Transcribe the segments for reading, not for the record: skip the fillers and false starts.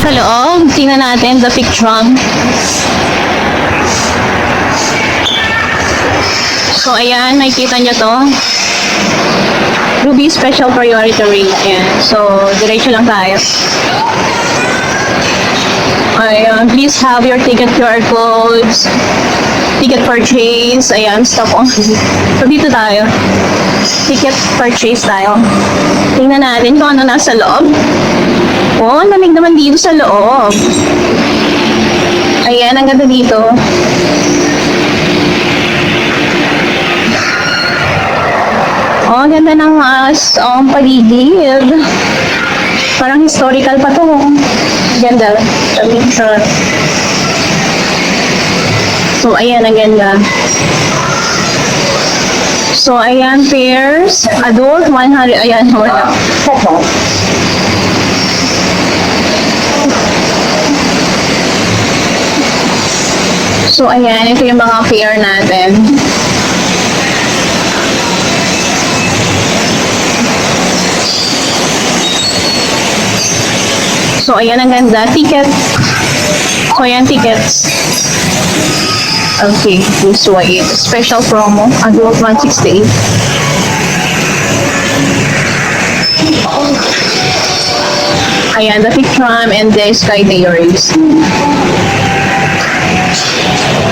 sa loob. Tingnan natin the picture. So, ayan, makikita nyo to. Ruby Special Priority Rate. Ayan. So, diretso lang tayo. Ayan, please have your ticket QR codes, ticket purchase. Ayan, stop on. So, dito tayo. Ticket purchase tayo. Tingnan natin kung ano nasa loob. Oh, ang lamig naman dito sa loob. Ayan, ang ganda dito. Oh, ang ganda ng paligid. Parang historical pa to. Ganda. Picture. So, ayan, ang ganda. So, ayan, pairs. Adult, 100. Ayan, wala. So, ayan, ito yung mga pair natin. So, ayan, ang ganda. Ticket. So, ayan, tickets. Okay, this way. Special promo. Adult 168. Ayan, the Thick Tram and the Sky Diaries.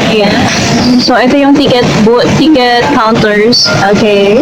Ayan. So, ito yung ticket counters. Okay.